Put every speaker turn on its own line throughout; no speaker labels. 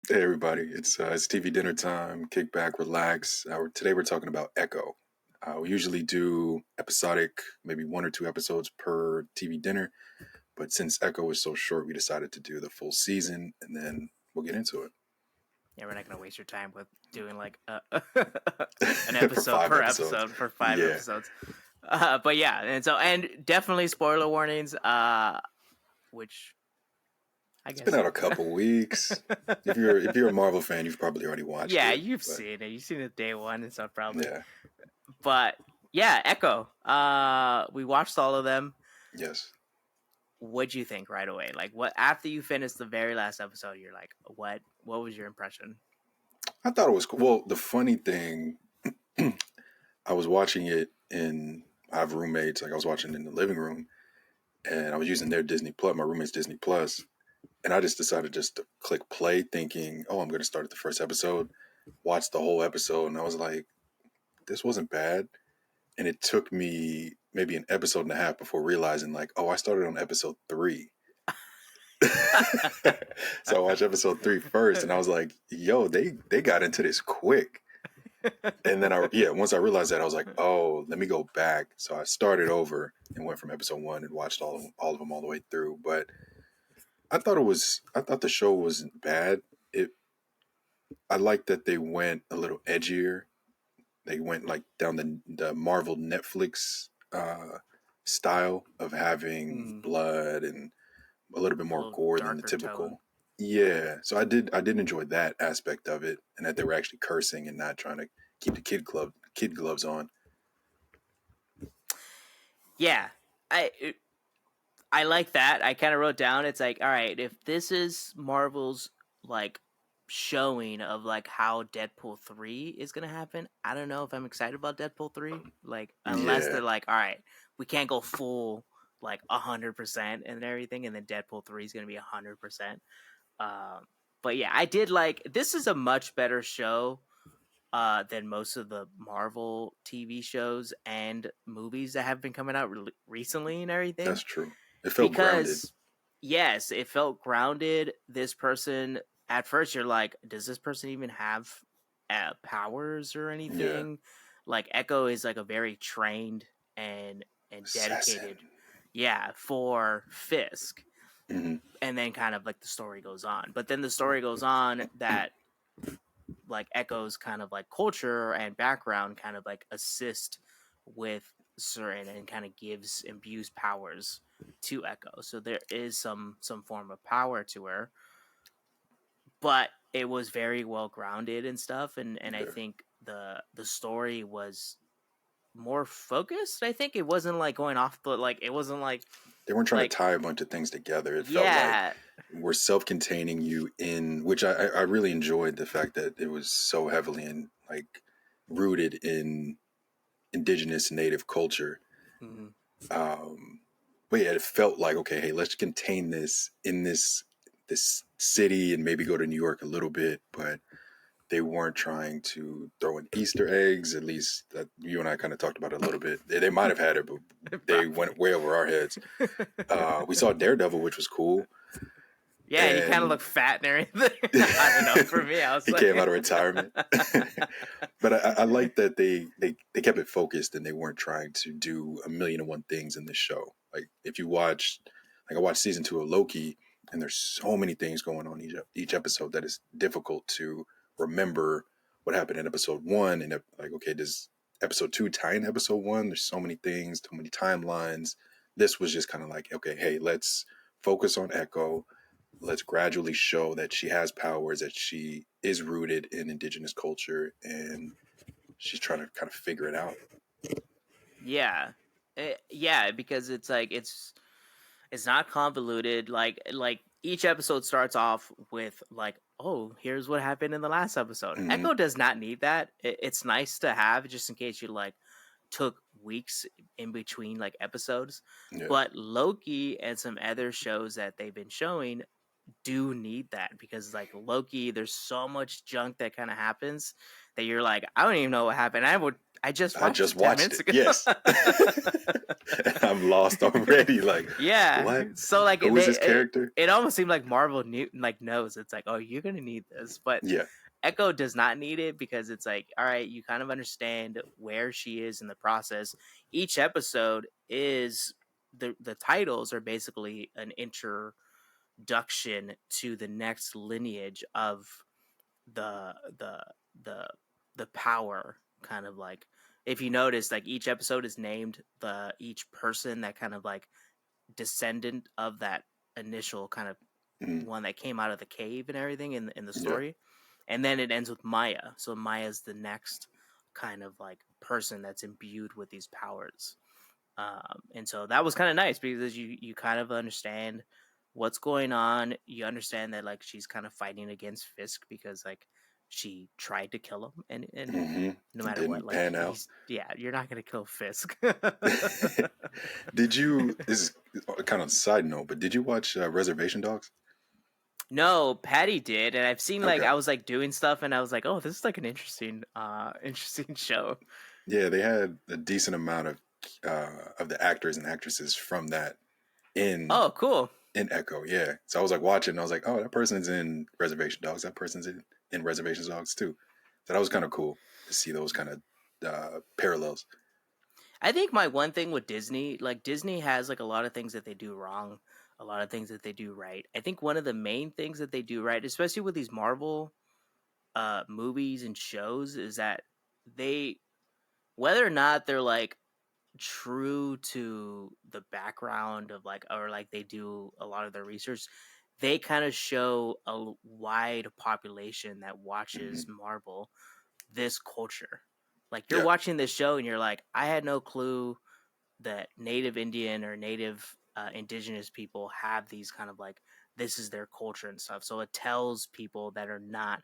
Hey everybody, it's TV dinner time. Kick back, relax. Today we're talking about Echo. We usually do episodic, maybe one or two episodes per TV dinner, but since Echo was so short, we decided to do the full season, and then we'll get into it.
Yeah, we're not gonna waste your time with doing like an
For
episode
five
per
episodes.
episode for five
Yeah,
episodes. But yeah, and definitely spoiler warnings. Which I
it's been
guess,
out a couple weeks. If you're a Marvel fan, you've probably already watched
yeah,
it.
you've
But
seen it. You've seen it day one and stuff probably.
yeah,
But yeah, Echo. We watched all of them.
yes,
What'd you think right away? Like, what after you finished the very last episode, you're like, what? What was your impression?
I thought it was cool. Well, the funny thing, I was watching it in. I have roommates. Like I was watching it in the living room, and I was using their Disney Plus, my roommate's Disney Plus, and I just decided just to click play, thinking, "Oh, I'm going to start at the first episode." Watched the whole episode, and I was like, "This wasn't bad." And it took me maybe an episode and a half before realizing, like, "Oh, I started on episode 3." So I watched episode 3 first, and I was like, "Yo, they got into this quick." And then once I realized that, I was like, "Oh, let me go back." So I started over and went from episode 1 and watched all of them all the way through. But I thought the show wasn't bad. It I like that they went a little edgier. They went like down the Marvel Netflix style of having
Mm,
blood and a little bit
a
more
little
gore than the
darker tone.
typical. Yeah, so I did enjoy that aspect of it, and that they were actually cursing and not trying to keep the kid gloves on.
Yeah, I like that. I kind of wrote down. It's like, all right, if this is Marvel's like showing of like how Deadpool 3 is gonna happen, I don't know if I'm excited about Deadpool 3. Like, unless
Yeah,
they're like, all right, we can't go full like 100% and everything, and then Deadpool 3 is gonna be 100%. Um, but yeah, I did like this is a much better show than most of the Marvel TV shows and movies that have been coming out recently and everything
that's true. It felt grounded.
because yes, it felt grounded. This person at first you're like, does this person even have powers or
Yeah,
anything? Like Echo is like a very trained and dedicated,
assassin.
yeah, for Fisk,
Hmm.
and then kind of like the story goes on. But then the story goes on that like Echo's kind of like culture and background kind of like assist with certain and kind of gives imbues powers to Echo. So there is some form of power to her, but it was very well grounded and stuff and I
Yeah,
think the story was more focused. I think it wasn't like going off the like it wasn't
they weren't trying to
like
tie a bunch of things together. It felt like
yeah.
we're self-containing you in, which I really enjoyed the fact that it was so heavily in like rooted in indigenous native culture.
Mhm.
um but yeah, it felt like, okay, hey, let's contain this in this city and maybe go to New York a little bit, but they weren't trying to throw in Easter eggs. At least that you and I kind of talked about it a little bit. They might have had it, but they went
Probably.
way over our heads. We saw Daredevil, which was cool.
Yeah, and he kind of
And
looked fat and everything. I don't know. For me, I was
he came out
like,
of retirement. But I like that they kept it focused and they weren't trying to do a million and one things in this show. Like if you watch, like I watched season 2 of Loki, and there's so many things going on each episode that is difficult to remember what happened in episode 1. And like, okay, does episode 2 tie in episode 1? There's so many things, too many timelines. This was just kind of like, okay, hey, let's focus on Echo. Let's gradually show that she has powers, that she is rooted in indigenous culture, and she's trying to kind of figure it out.
yeah, yeah, because it's like it's not convoluted. Like each episode starts off with like, oh, here's what happened in the last episode.
Hmm.
Echo does not need that. It's nice to have just in case you like took weeks in between like episodes.
Yeah,
But Loki and some other shows that they've been showing do need that because like Loki, there's so much junk that kind of happens that you're like, I don't even know what happened. I just
I
watched
just
it 10
watched
minutes
it.
ago.
Yes. And I'm lost already. Like,
Yeah.
what?
So like
Who is this character?
it almost seemed like Marvel knew like knows it's like, oh, you're gonna need this, but
Yeah.
Echo does not need it because it's like, all right, you kind of understand where she is in the process. Each episode is the titles are basically an introduction to the next lineage of the the the the power kind of like if you notice like each episode is named the each person that kind of like descendant of that initial kind of
Mhm.
one that came out of the cave and everything in the
Yeah.
story, and then it ends with Maya. So Maya's the next kind of like person that's imbued with these powers, and so that was kind of nice because you kind of understand what's going on. You understand that like she's kind of fighting against Fisk because like she tried to kill him, and
hmm
no
It
matter what,
didn't
like
pan out.
he's yeah, you're not gonna kill Fisk.
Did you? This is kind of a side note, but did you watch Reservation Dogs?
No, Patty did, and I've seen like
Okay.
I was like doing stuff, and I was like, oh, this is like an interesting, interesting show.
Yeah, they had a decent amount of the actors and actresses from that in
Oh, cool.
in Echo. Yeah, so I was like watching, and I was like, oh, that person's in Reservation Dogs. That person's in Reservation Dogs too. So that was kind of cool to see those kind of parallels.
I think my one thing with Disney, like Disney has like a lot of things that they do wrong, a lot of things that they do right. I think one of the main things that they do right, especially with these Marvel movies and shows, is that they whether or not they're like true to the background of like or like they do a lot of their research, they kind of show a wide population that watches
hmm
Marvel this culture. Like you're
Yeah,
watching this show and you're like, I had no clue that native Indian or native indigenous people have these kind of like this is their culture and stuff. So it tells people that are not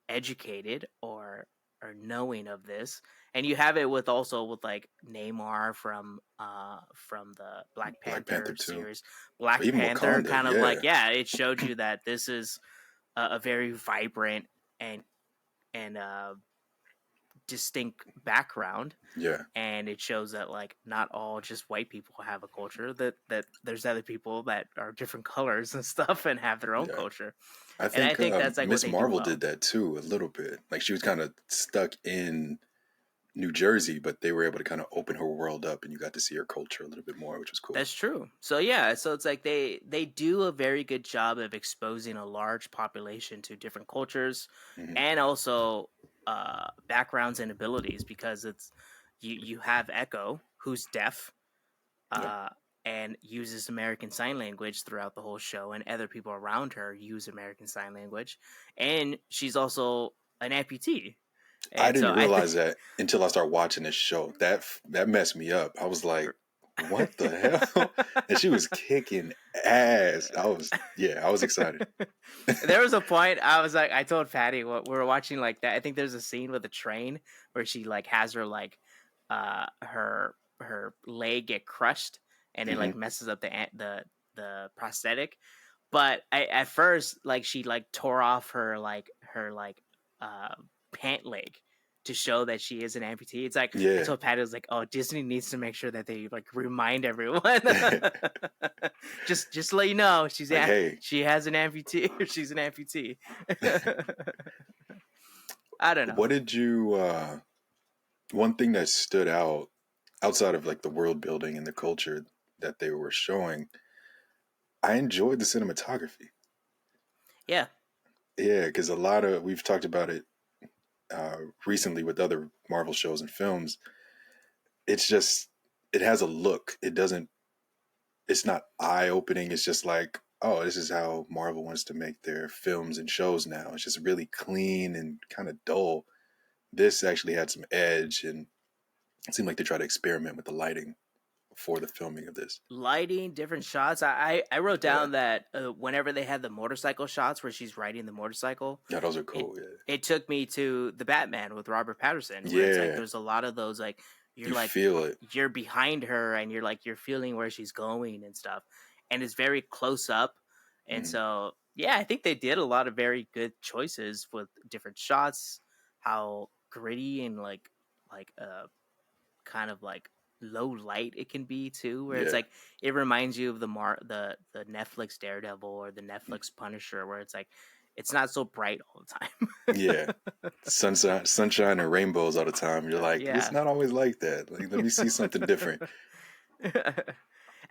educated or knowing of this. And you have it with also with like Neymar from the Black
Black Panther
Panther
too,
series.
or
Black
even
Panther
Wakanda.
kind of like
Yeah,
yeah, it showed you that this is a very vibrant and and distinct background,
yeah,
and it shows that like not all just white people have a culture, that there's other people that are different colors and stuff and have their own
yeah.
culture,
I
and I
think
think that's like what
Miss
they do
Marvel
well.
did that too a little bit. Like she was kind of stuck in New Jersey, but they were able to kind of open her world up, and you got to see her culture a little bit more, which was cool.
That's true. So yeah, so it's like they do a very good job of exposing a large population to different cultures
hmm
and also backgrounds and abilities because it's you have Echo who's deaf
Yeah,
uh, and uses American Sign Language throughout the whole show, and other people around her use American Sign Language, and she's also an amputee,
I
and so
didn't
I think
realize that until I started watching this show. That messed me up. I was like, "What the hell?" And she was kicking ass. I was excited.
there was a point I was like, I told Patty what we were watching like that. I think there's a scene with a train where she like has her like her leg get crushed and it
hmm
like messes up the prosthetic. But I at first like she like tore off her like uh pant leg to show that she is an amputee. It's like I
Yeah,
told Patty, I was like, oh, Disney needs to make sure that they like remind everyone. Just to let you know,
like hey,
she has an amputee. She's an amputee. I don't know.
what did you? One thing that stood out outside of like the world building and the culture that they were showing, I enjoyed the cinematography.
Yeah,
Yeah, because a lot of we've talked about it recently with other Marvel shows and films. It's just it has a look. It doesn't. It's not eye opening. It's just like, oh, this is how Marvel wants to make their films and shows now. It's just really clean and kind of dull. This actually had some edge, and it seemed like they tried to experiment with the lighting for the filming of this.
lighting, different shots. I wrote
Yeah,
down that whenever they had the motorcycle shots where she's riding the motorcycle,
yeah, those are
it
cool. Yeah,
it took me to the Batman with Robert Patterson, where it's like
yeah,
there's a lot of those like
you
you're like
feel it.
you're behind her and you're like you're feeling where she's going and stuff, and it's very close up, and
Mhm.
so yeah, I think they did a lot of very good choices with different shots, how gritty and like like kind of like low light it can be too, where it's
Yeah.
like it reminds you of the Netflix Daredevil or the Netflix Punisher, where it's like it's not so bright all
Yeah.
the
Sunshine and rainbows all the time. You're
time.
like, it's
Yeah.
not always like that. Like, let me see something different.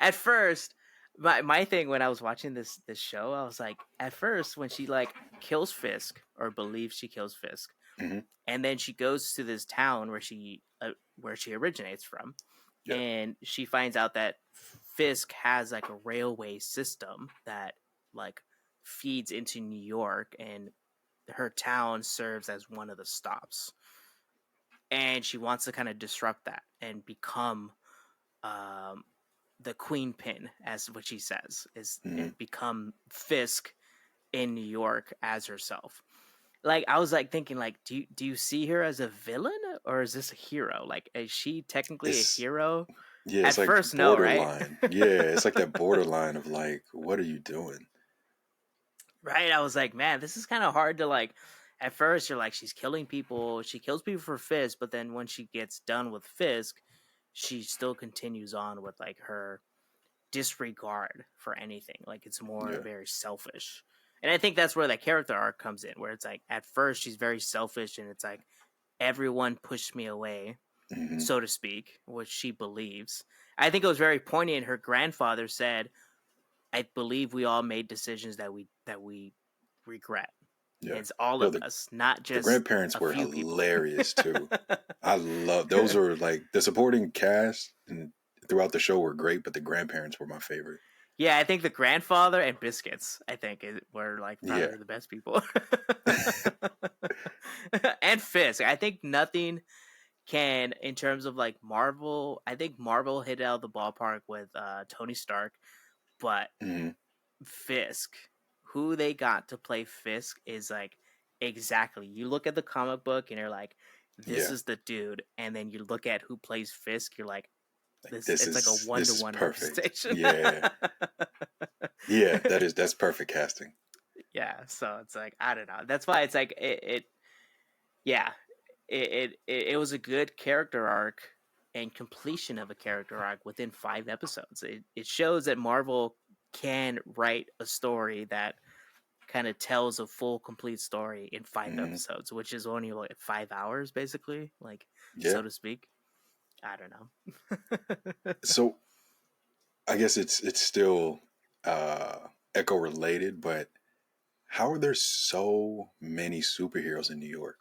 At first, my thing when I was watching this show, I was like, at first when she like kills Fisk or believes she kills Fisk,
Hmm.
and then she goes to this town where she originates from,
Yeah.
and she finds out that Fisk has like a railway system that like feeds into New York, and her town serves as one of the stops, and she wants to kind of disrupt that and become um, the queen pin, as what she says is,
Hmm.
and become Fisk in New York as herself. Like I was like thinking, like, do you see her as a villain or is this a hero? Like, is she technically a
It's
hero?
Yeah,
At
it's like
first, no, right?
borderline. Yeah, it's like that borderline of like, what are you doing?
Right. I was like, man, this is kind of hard to like. At first, you're like, she's killing people. She kills people for Fisk, but then when she gets done with Fisk, she still continues on with like her disregard for anything. Like it's more
Yeah.
very selfish. And I think that's where that character arc comes in, where it's like at first she's very selfish and it's like everyone pushed me away,
Hmm.
so to speak, which she believes. I think it was very poignant. Her grandfather said, I believe we all made decisions that we regret.
Yeah.
It's all
Yo,
of us, not
the
just
grandparents
a
were
few people.
hilarious too. I love those were like the supporting cast and throughout the show were great, but the grandparents were my favorite.
Yeah, I think the grandfather and Biscuits, were like
Yeah.
probably the best people. And Fisk. I think nothing can, in terms of like Marvel, I think Marvel hit it out of the ballpark with Tony Stark, but
Hmm.
Fisk, who they got to play Fisk is like exactly. You look at the comic book and you're like, this
Yeah.
is the dude, and then you look at who plays Fisk, you're like,
Like
this. It's like a one
this
to
is
one
perfect.
representation.
Yeah. Yeah, that's perfect casting.
Yeah, so it's like I don't know. That's why it's like yeah, it was a good character arc and completion of a character arc within 5 episodes. It shows that Marvel can write a story that kind of tells a full complete story in five
Hmm.
episodes, which is only like 5 hours basically, like
Yeah.
so to speak. I don't know.
So I guess it's still Echo related, but how are there so many superheroes in New York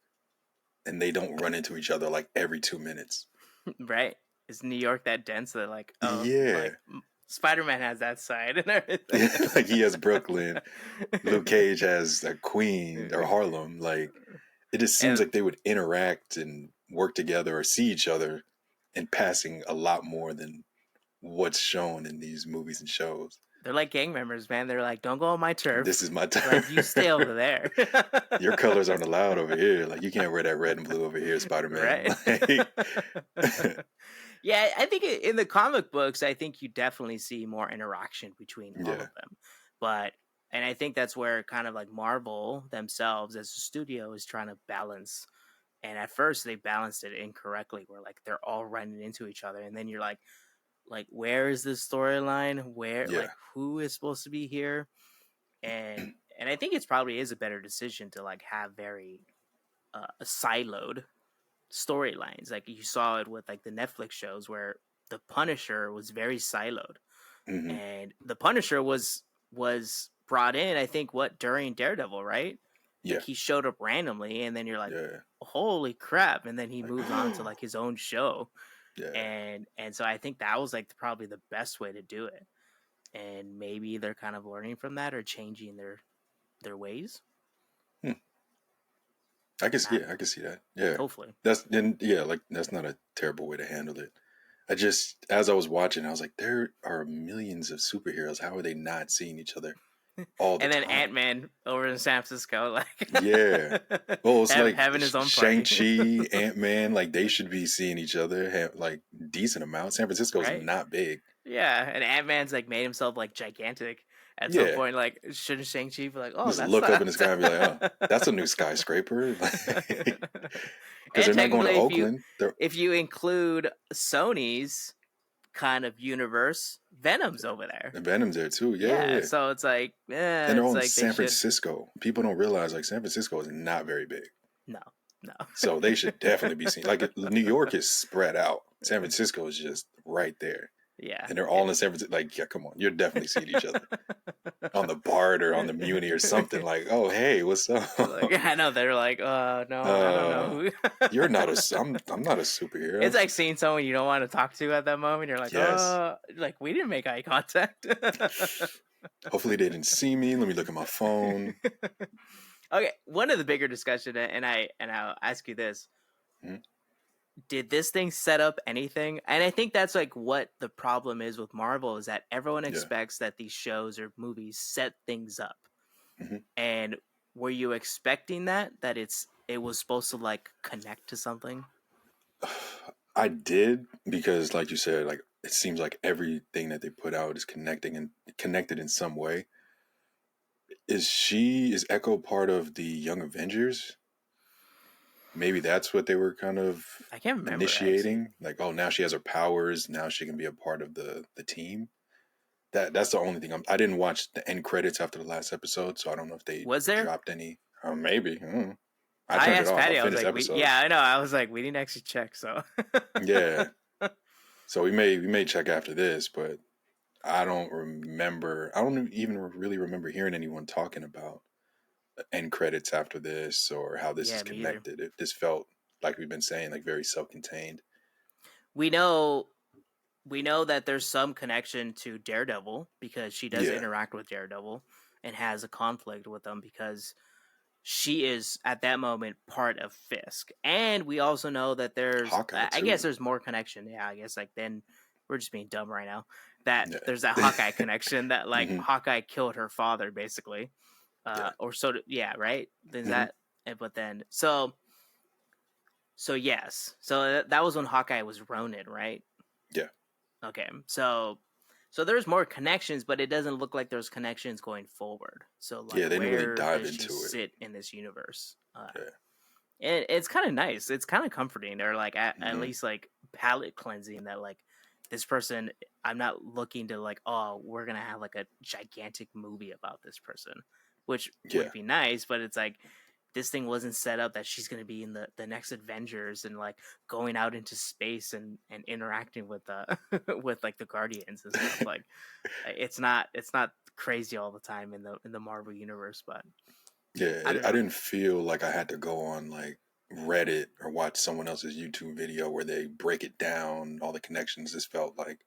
and they don't run into each other like every 2 minutes?
Right? Is New York that dense that like
Yeah.
like Spider-Man has that side and everything?
Like he has Brooklyn, Luke Cage has Queen or Harlem. Like it just seems
And
like they would interact and work together or see each other in passing a lot more than what's shown in these movies and shows.
they're like gang members, man. They're like, don't go on my
This
turf.
is my turn.
Like you stay over there.
Your colors aren't allowed over here. Like you can't wear that red and blue over here, Spider Man.
Right.
Like,
Yeah, I think in the comic books, I think you definitely see more interaction between all
yeah.
of them. But and I think that's where kind of like Marvel themselves as a studio is trying to balance. And at first they balanced it incorrectly, where like they're all running into each other, and then you're like where is this storyline? Where
Yeah.
like who is supposed to be here? And I think it's probably is a better decision to like have very siloed storylines. Like you saw it with like the Netflix shows where the Punisher was very siloed,
Hmm.
and the Punisher was brought in. I think what during Daredevil, right?
Yeah.
Like he showed up randomly, and then you're like,
Yeah.
holy crap! And then he
Like,
moves on to like his own show,
yeah.
and so I think that was like probably the best way to do it. And maybe they're kind of learning from that or changing their ways.
Hmm. I can
I
yeah,
don't
I
know.
can see that. Yeah.
Hopefully.
That's then yeah, like that's not a terrible way to handle it. I just as I was watching, I was like, there are millions of superheroes. How are they not seeing each other all the
And then
time?
Ant-Man over in San Francisco,
Yeah.
like
Oh, it's like
having his own party,
Shang-Chi, Ant-Man, like they should be seeing each other have like decent amount. San Francisco is
right?
not big.
Yeah, and Ant-Man's like made himself like gigantic. At some
Yeah,
point, like, shouldn't Shang-Chi be like, oh,
just
that's
look up in
not.
the sky and be like, oh, that's a new skyscraper. Because
And
they're not going to
technically,
Oakland. They're
if you include Sony's kind of universe, Venom's over there.
Venom's there too. Yeah, yeah,
Yeah,
yeah.
so it's like,
And they're
it's
all in
like they
San
should.
Francisco. People don't realize like San Francisco is not very big.
No, no.
So they should definitely be seen. Like New York is spread out. San Francisco is just right there.
Yeah,
And they're all in San Francisco. Like, yeah, come on. You're definitely seeing each other on the BART or on the Muni or something. Like, oh, hey, what's up?
Like, I know they're like, no, I don't know
uh,
who.
you're not I'm not a superhero.
It's like seeing someone you don't want to talk to at that moment. You're like,
Yes.
like we didn't make eye contact.
Hopefully they didn't see me. Let me look at my phone.
Okay, one of the bigger discussion, and I'll ask you this:
Mhm.
did this thing set up anything? And I think that's like what the problem is with Marvel is that everyone
Yeah.
expects that these shows or movies set things up.
Mhm.
And were you expecting that it was supposed to like connect to something?
I did because, like you said, like it seems like everything that they put out is connected in some way. Is Echo part of the Young Avengers? Maybe that's what they were kind of
I can't remember actually.
initiating. Like, oh, now she has her powers. Now she can be a part of the team. That's the only thing. I didn't watch the end credits after the last episode, so I don't know if they
Was there?
dropped any. Maybe. I
I
turned it
asked
off. I
Patty. I was
finished the
like,
episode.
yeah, I know. I was like, we didn't actually check. So
Yeah. So we may check after this, but I don't remember. I don't even really remember hearing anyone talking about end credits after this or how this is
yeah, me either.
connected. If this felt like we've been saying, like very self-contained.
We know we know that there's some connection to Daredevil because she does
Yeah,
interact with Daredevil and has a conflict with them because she is at that moment part of Fisk. And we also know that there's
Hawkeye
I guess
too.
there's more connection. Yeah, I guess like then we're just being dumb right now. That there's that
Yeah.
Hawkeye connection that like
Hmm.
Hawkeye killed her father basically.
Yeah.
Or so yeah, right? There's
Hmm.
that but then so yes. So that was when Hawkeye was Ronin, right?
Yeah.
Okay. So there's more connections, but it doesn't look like there's connections going forward. So like
Yeah. They didn't really
where
dive
does she
into it.
sit in this universe?
Yeah.
And it's kind of nice. It's kind of comforting. They're like at
Hmm.
least like palate cleansing that like this person I'm not looking to like, oh, we're gonna have like a gigantic movie about this person, which
Yeah.
would be nice, but it's like this thing wasn't set up that she's going to be in the next Avengers and like going out into space and interacting with the with like the Guardians and stuff. Like it's not crazy all the time in the Marvel universe, but
Yeah.
I don't
I
know.
didn't feel like I had to go on like Reddit or watch someone else's YouTube video where they break it down, all the connections. This felt like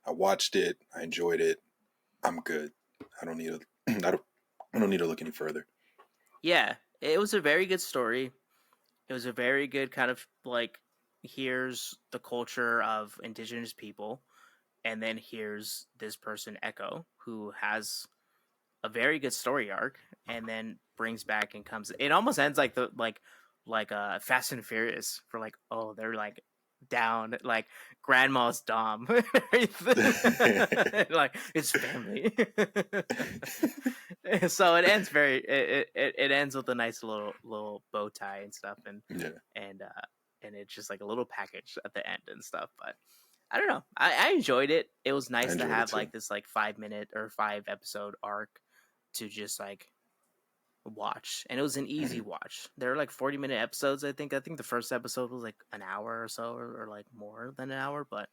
I watched it, I enjoyed it. I'm good. I don't need to. I don't need to look any further.
Yeah, it was a very good story. It was a very good kind of like here's the culture of indigenous people, and then here's this person Echo who has a very good story arc and then brings back and comes it almost ends like the like Fast and Furious for like oh they're like down like grandma's dom like it's family. So it ends very it ends with a nice little bow tie and stuff
Yeah,
and uh and it's just like a little package at the end and stuff, but I don't know. I enjoyed it. It was
I
nice to
enjoyed it
have
too.
like this like 5 minute or 5 episode arc to just like watch, and it was an easy
Hmm.
watch. There are like 40-minute episodes. I think the first episode was like an hour or so, or like more than an hour, but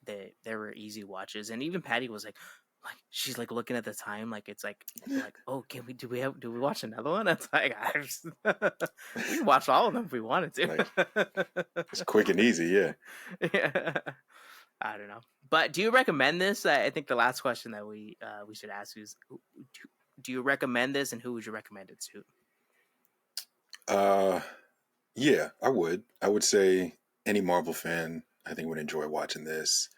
they were easy watches. And even Patty was like she's like looking at the time, like it's like oh can we do we watch another one? It's like we can watch all of them if we wanted
Like
to.
it's quick and easy. Yeah.
Yeah. I don't know. But do you recommend this? I think the last question that we should ask is do you recommend this and who would you recommend it to?
Uh, yeah. I would. I would say any Marvel fan I think would enjoy watching this.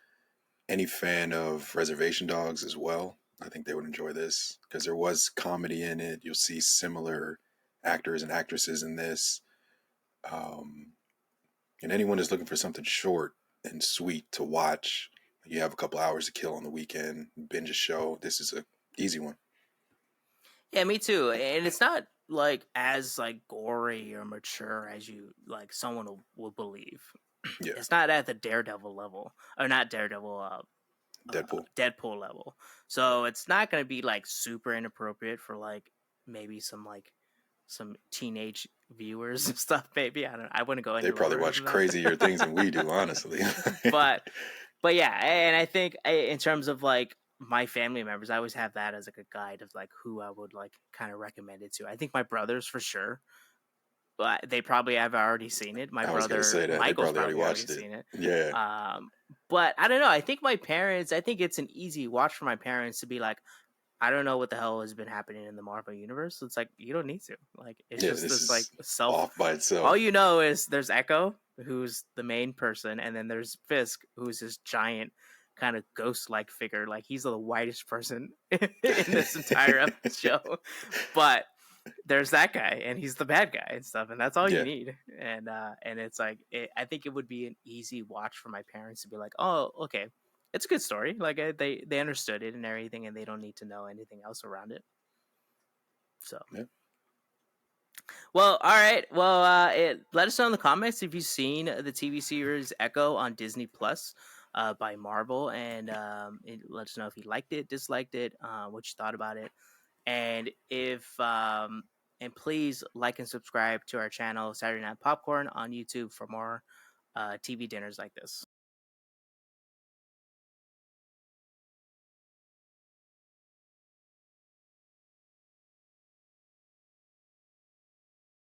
Any fan of Reservation Dogs as well. I think they would enjoy this because there was comedy in it. You'll see similar actors and actresses in this. Um, and anyone is looking for something short and sweet to watch. You have a couple hours to kill on the weekend, binge a show. This is a Easy one.
Yeah, me too. And it's not like as like gory or mature as you like someone will believe.
Yeah.
It's not at the Daredevil level, or not Daredevil,
Deadpool.
Deadpool level. So it's not going to be like super inappropriate for like maybe some teenage viewers and stuff. Maybe I don't. I wouldn't go
They
any
probably
lower
watch
than that.
crazier things than we do, honestly.
but but yeah, and I think in terms of like my family members, I always have that as like a guide of like who I would like kind of recommend it to. I think my brothers for sure, but they probably have already seen it. My
I was gonna
brother
say that they
Michael's
probably already
probably already
watched it.
seen it.
Yeah.
But I don't know. I think my parents. I think it's an easy watch for my parents to be like, I don't know what the hell has been happening in the Marvel universe. It's like you don't need to. Like it's
Yeah.
just
This
this like
is
self.
off by
All
itself.
you know is there's Echo, who's the main person, and then there's Fisk, who's this giant kind of ghost-like figure. Like he's the whitest person in this entire show. But there's that guy, and he's the bad guy and stuff, and that's all you
Yeah.
need. And it's like I think it would be an easy watch for my parents to be like, oh, okay, it's a good story. Like they understood it and everything, and they don't need to know anything else around it. So
Yeah.
well, all right. Well, let us know in the comments if you've seen the TV series Echo on Disney Plus by Marvel, and let us know if you liked it, disliked it, what you thought about it, and if and please like and subscribe to our channel Saturday Night Popcorn on YouTube for more TV dinners like this.